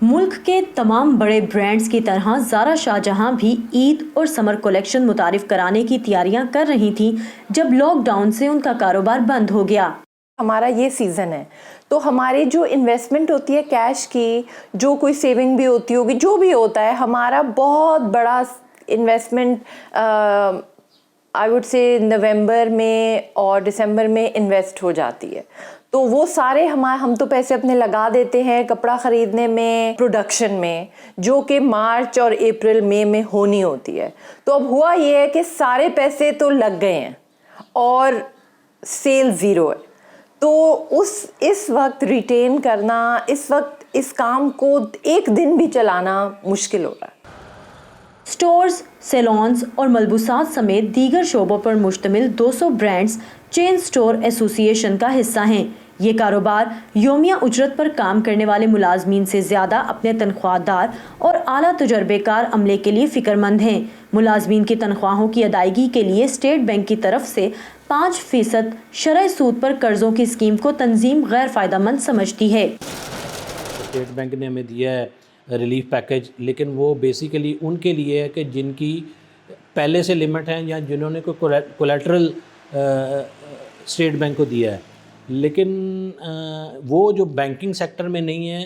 ملک کے تمام بڑے برانڈز کی طرح زارا شاہ جہاں بھی عید اور سمر کلیکشن متعارف کرانے کی تیاریاں کر رہی تھیں جب لاک ڈاؤن سے ان کا کاروبار بند ہو گیا۔ ہمارا یہ سیزن ہے تو ہماری جو انویسٹمنٹ ہوتی ہے کیش کی، جو کوئی سیونگ بھی ہوتی ہوگی، جو بھی ہوتا ہے، ہمارا بہت بڑا انویسٹمنٹ آئی وڈ سے نومبر میں اور دسمبر میں انویسٹ ہو جاتی ہے۔ تو وہ سارے ہم تو پیسے اپنے لگا دیتے ہیں کپڑا خریدنے میں، پروڈکشن میں، جو کہ مارچ اور اپریل مئی میں ہونی ہوتی ہے۔ تو اب ہوا یہ ہے کہ سارے پیسے تو لگ گئے ہیں اور سیل زیرو ہے، تو اس وقت ریٹین کرنا، اس وقت اس کام کو ایک دن بھی چلانا مشکل ہو رہا ہے۔ سٹورز، سیلونز اور ملبوسات سمیت دیگر شعبوں پر مشتمل 200 برانڈز چین سٹور ایسوسی ایشن کا حصہ ہیں۔ یہ کاروبار یومیہ اجرت پر کام کرنے والے ملازمین سے زیادہ اپنے تنخواہ دار اور اعلیٰ تجربے کار عملے کے لیے فکر مند ہیں۔ ملازمین کی تنخواہوں کی ادائیگی کے لیے اسٹیٹ بینک کی طرف سے 5% شرح سود پر قرضوں کی اسکیم کو تنظیم غیر فائدہ مند سمجھتی ہے۔ اسٹیٹ بینک نے ہمیں دیا ہے ریلیف پیکج، لیکن وہ بیسیکلی ان کے لیے ہے کہ جن کی پہلے سے لمٹ ہے یا جنہوں نے کوئی کولیٹرل اسٹیٹ بینک کو دیا ہے، لیکن وہ جو بینکنگ سیکٹر میں نہیں ہیں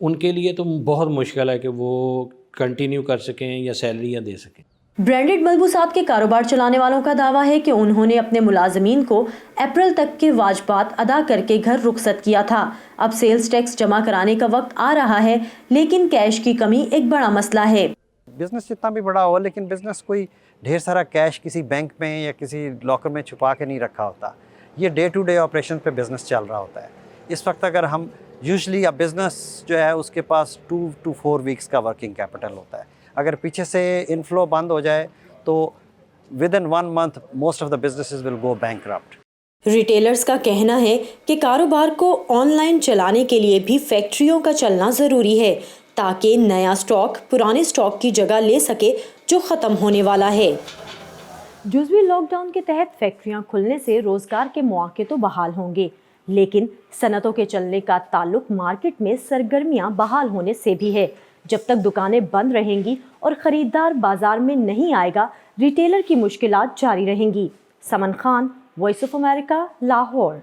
ان کے لیے تو بہت مشکل ہے کہ وہ کنٹینیو کر سکیں یا سیلریاں دے سکیں۔ برانڈڈ ملبوسات کے کاروبار چلانے والوں کا دعویٰ ہے کہ انہوں نے اپنے ملازمین کو اپریل تک کے واجبات ادا کر کے گھر رخصت کیا تھا۔ اب سیلز ٹیکس جمع کرانے کا وقت آ رہا ہے، لیکن کیش کی کمی ایک بڑا مسئلہ ہے۔ بزنس جتنا بھی بڑا ہو، لیکن بزنس کوئی ڈھیر سارا کیش کسی بینک میں یا کسی لاکر میں چھپا کے نہیں رکھا ہوتا۔ یہ ڈے ٹو ڈے آپریشن پہ بزنس چل رہا ہوتا ہے۔ اس وقت اگر ہم یوزلی اب بزنس جو ہے اس کے پاس 2 to 4 ویکس کا ورکنگ کیپٹل ہوتا ہے۔ اگر پیچھے سے انفلو بند ہو جائے تو ودن 1 month most of the businesses will go bankrupt۔ Retailers کا کہنا ہے کہ کاروبار کو آن لائن چلانے کے لیے بھی فیکٹریوں کا چلنا ضروری ہے تاکہ نیا سٹاک پرانے سٹاک کی جگہ لے سکے جو ختم ہونے والا ہے۔ جزوی لاک ڈاؤن کے تحت فیکٹریاں کھلنے سے روزگار کے مواقع تو بحال ہوں گے، لیکن صنعتوں کے چلنے کا تعلق مارکیٹ میں سرگرمیاں بحال ہونے سے بھی ہے۔ جب تک دکانیں بند رہیں گی اور خریدار بازار میں نہیں آئے گا، ریٹیلر کی مشکلات جاری رہیں گی۔ Saman Khan, voice of America, Lahore.